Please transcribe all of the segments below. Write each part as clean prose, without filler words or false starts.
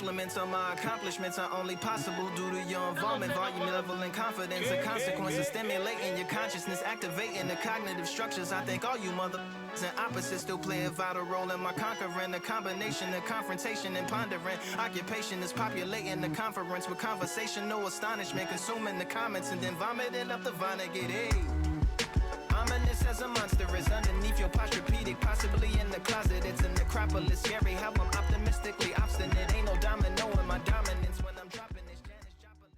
Compliments on my accomplishments are only possible due to your involvement, volume, level, and confidence. The consequences stimulating your consciousness, activating the cognitive structures. I think all you mother and opposites still play a vital role in my conquering. The combination of confrontation and pondering. Occupation is populating the conference with conversational astonishment, consuming the comments and then vomiting up the vonnegut. Hey. Ominous as a monster is underneath your posturepedic, possibly in the closet. It's a necropolis, scary how I'm optimistically obstinate. Ain't no domino in my dominance when I'm dropping this Janis Joplin.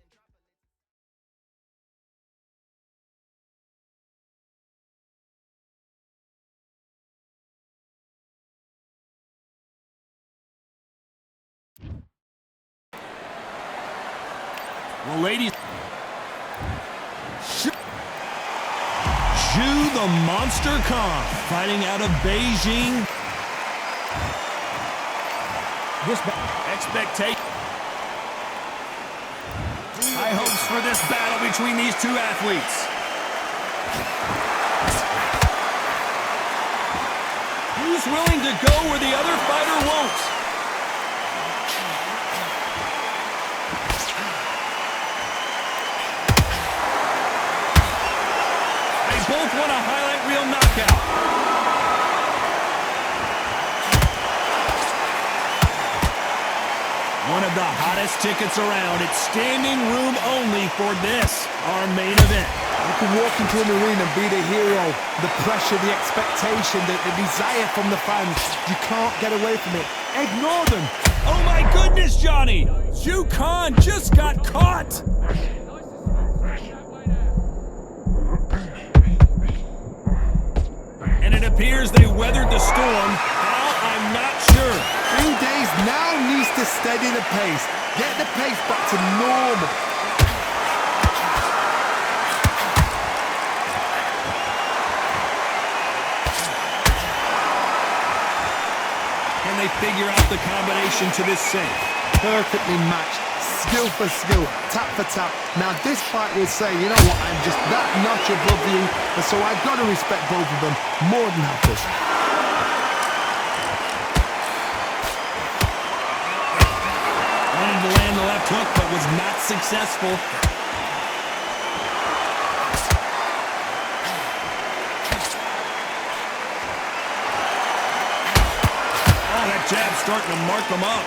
Well, ladies, Zhu the Monster Khan fighting out of Beijing. This expectation. High hopes for this battle between these two athletes. Who's willing to go where the other fighter won't? Both want a highlight reel knockout. One of the hottest tickets around. It's standing room only for this, our main event. You can walk into an arena and be the hero. The pressure, the expectation, the desire from the fans. You can't get away from it. Ignore them. Oh my goodness, Johnny! Zhu Khan just got caught! And it appears they weathered the storm. How? I'm not sure. 3 days now needs to steady the pace. Get the pace back to normal. Can they figure out the combination to this sink? Perfectly matched. Skill for skill, tap for tap. Now this fight will say, you know what, I'm just that notch above you, and so I've got to respect both of them more than happy. Wanted to land the left hook, but was not successful. Oh, that jab's starting to mark them up.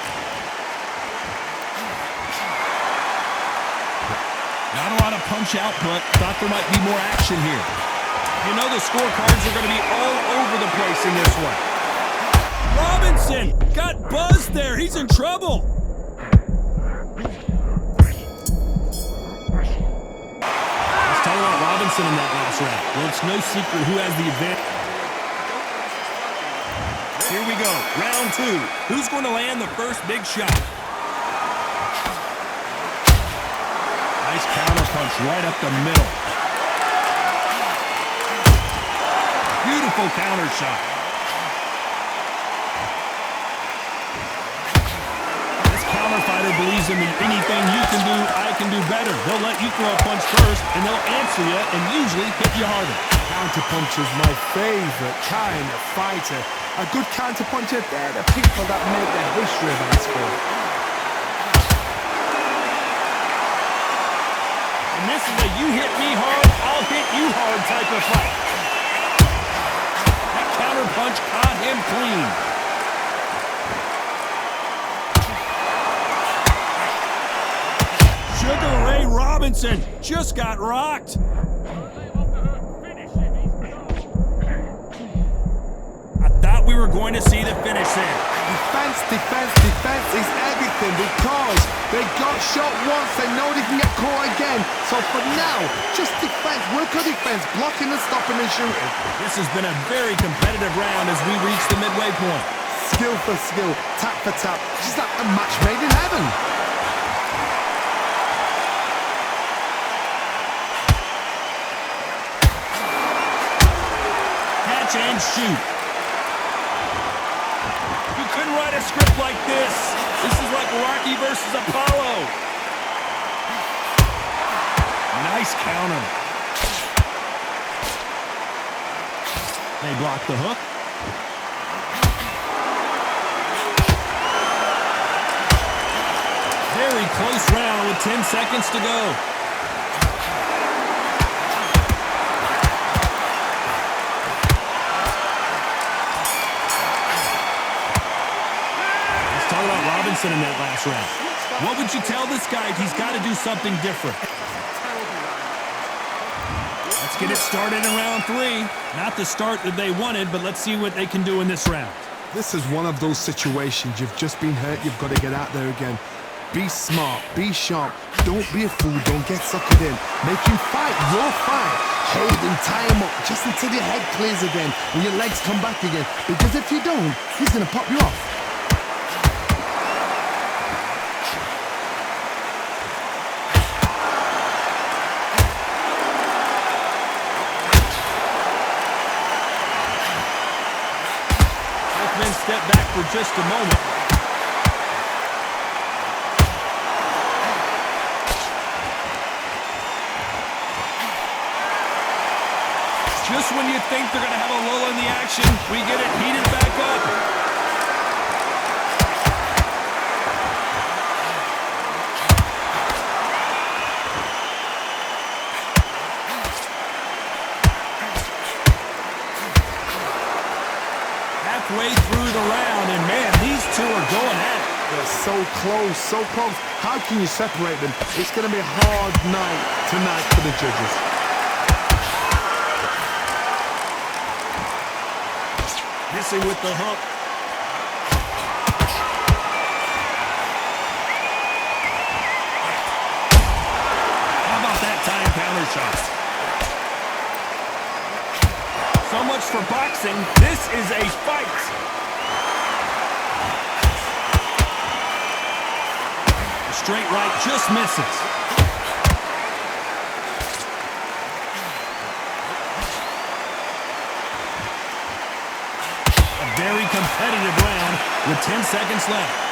Not a lot of punch output. Thought there might be more action here. You know the scorecards are going to be all over the place in this one. Robinson got buzzed there. He's in trouble. Let's talk about Robinson in that last round. Well, it's no secret who has the advantage. Here we go. Round two. Who's going to land the first big shot? Nice counter punch right up the middle. Beautiful counter shot. This counter fighter believes in anything you can do, I can do better. They'll let you throw a punch first, and they'll answer you and usually hit you harder. Counter punch is my favorite kind of fighter. A good counter puncher, they're the people that make the history of that sport. And this is a you hit me hard, I'll hit you hard type of fight. That counter punch caught him clean. Sugar Ray Robinson just got rocked. I thought we were going to see the finish there. Defense, defense, defense is everything because they got shot once, they know they can get caught again. So for now, just defense, work on defense, blocking and stopping and shooting. This has been a very competitive round as we reach the midway point. Skill for skill, tap for tap, just like a match made in heaven. Catch and shoot. You couldn't write a script like this. This is like Rocky versus Apollo. Nice counter. They block the hook. 10 seconds to go. Let's talk about Robinson in that last round. What would you tell this guy if he's got to do something different? Let's get it started in round 3. Not the start that they wanted, but let's see what they can do in this round. This is one of those situations. You've just been hurt. You've got to get out there again. Be smart. Be sharp. Don't be a fool. Don't get suckered in. Make him fight your fight. Hold him, tie him up just until your head clears again and your legs come back again. Because if you don't, he's going to pop you off. Step back for just a moment. Just when you think they're going to have a lull in the action, we get it heated back up. Halfway through the round, and man, these two are going at it. They're so close, so close. How can you separate them? It's going to be a hard night tonight for the judges. Missing with the hook. How about that time counter shot? So much for boxing. This is a fight. The straight right just misses. A very competitive round with 10 seconds left.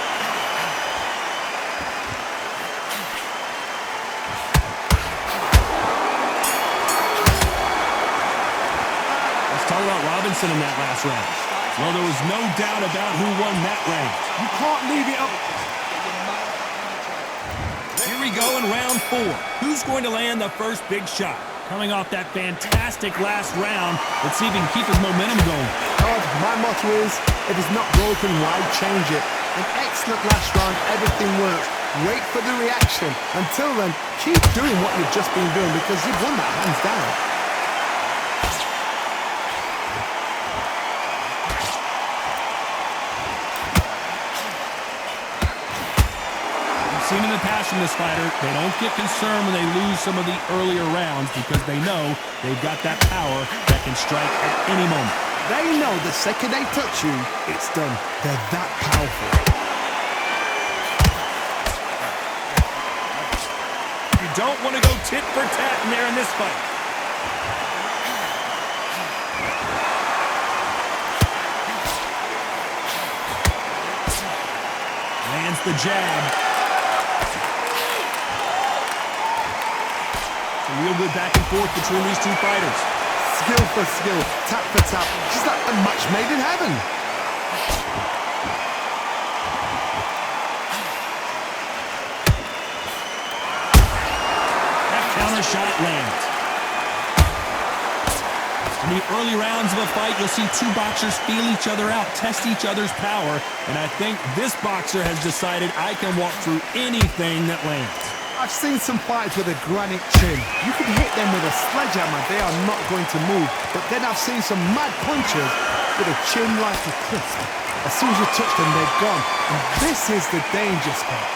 Talk about Robinson in that last round. Well, there was no doubt about who won that round. You can't leave it up. Here we go in round 4. Who's going to land the first big shot? Coming off that fantastic last round, let's see if he can keep his momentum going. My motto is, if it's not broken, why change it? An excellent last round, everything works. Wait for the reaction. Until then, keep doing what you've just been doing because you've won that hands down. Seen in the past from this fighter, they don't get concerned when they lose some of the earlier rounds because they know they've got that power that can strike at any moment. They know the second they touch you, it's done. They're that powerful. You don't want to go tit for tat in there in this fight. Lands the jab. Real good back and forth between these two fighters. Skill for skill, tap for tap. Just like a match made in heaven. That counter shot lands. In the early rounds of a fight, you'll see two boxers feel each other out, test each other's power, and I think this boxer has decided I can walk through anything that lands. I've seen some fighters with a granite chin. You can hit them with a sledgehammer, they are not going to move. But then I've seen some mad punchers with a chin like a crisp. As soon as you touch them, they're gone. And this is the danger spot.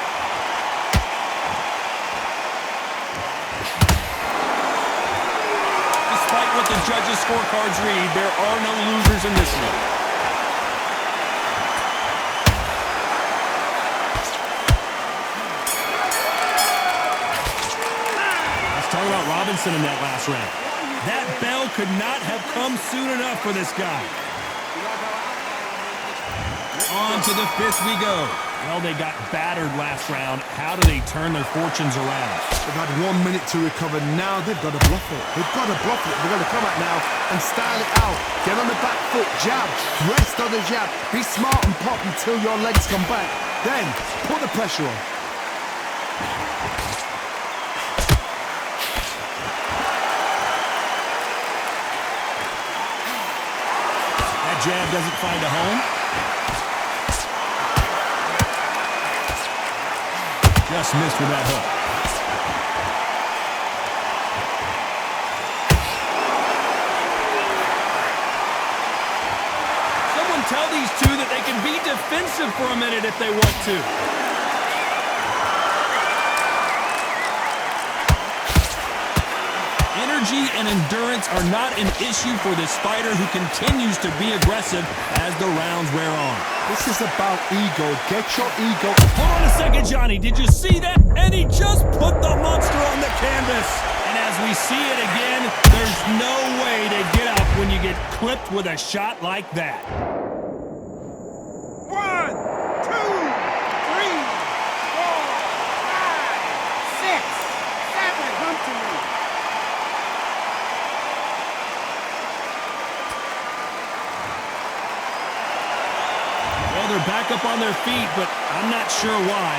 Despite what the judges' scorecards read, there are no losers in this one. Talk about Robinson in that last round. That bell could not have come soon enough for this guy. On to the 5th we go. Well, they got battered last round. How do they turn their fortunes around? They've had 1 minute to recover. Now they've got to bluff it. They've got to bluff it. They've got to come out now and style it out. Get on the back foot, jab, rest on the jab. Be smart and pop until your legs come back. Then, put the pressure on. jab doesn't find a home. Just missed with that hook. Someone tell these two that they can be defensive for a minute if they want to. Energy and endurance are not an issue for this fighter who continues to be aggressive as the rounds wear on. This is about ego. Get your ego. Hold on a second, Johnny. Did you see that? And he just put the monster on the canvas. And as we see it again, there's no way to get up when you get clipped with a shot like that. 1, 2, 3, 4, 5, 6, 7. Come to me. Well, they're back up on their feet, but I'm not sure why.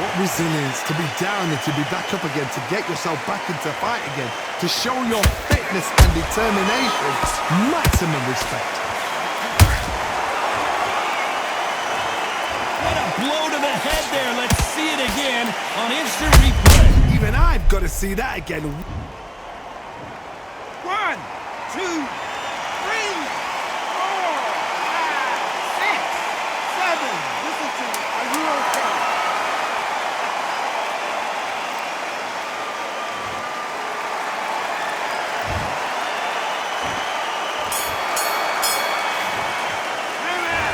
What resilience to be down and to be back up again, to get yourself back into fight again, to show your fitness and determination. Maximum respect. What a blow to the head there. Let's see it again on instant replay. Even I've got to see that again. 1, 2, 3, 4, 5, 6, 7. Listen to me. Are you okay?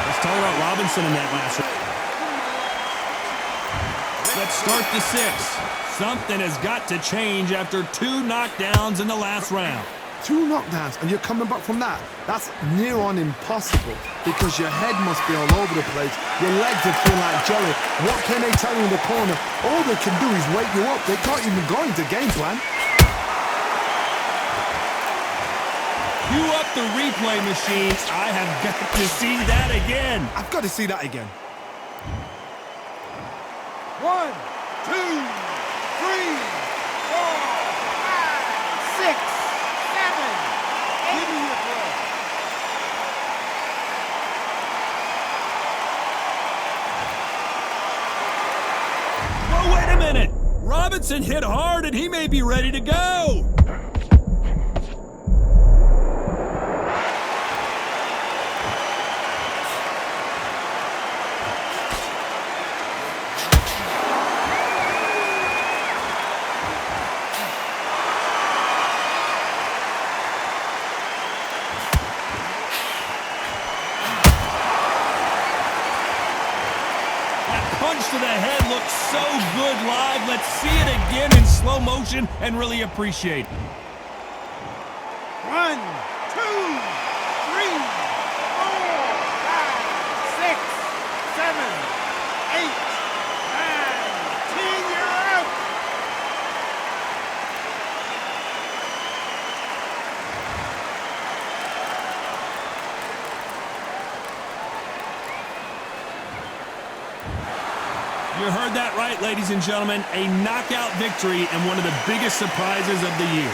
Let's talk about Robinson in that last round. Let's start the 6th. Something has got to change after 2 knockdowns in the last round. 2 knockdowns and you're coming back from that. That's near on impossible because your head must be all over the place. Your legs are feeling like jelly. What can they tell you in the corner? All they can do is wake you up. They can't even go into game plan. Cue up the replay machines. I have got to see that again. I've got to see that again. 1, 2, 3, 4, 5, 6, 7. Give me your breath. Oh, wait a minute. Robinson hit hard and he may be ready to go. Punch to the head looks so good live. Let's see it again in slow motion and really appreciate it. 1, 2, 3, 4, 5, 6, 7, 8, 9, 10. You're out. You heard that right, ladies and gentlemen. A knockout victory and one of the biggest surprises of the year.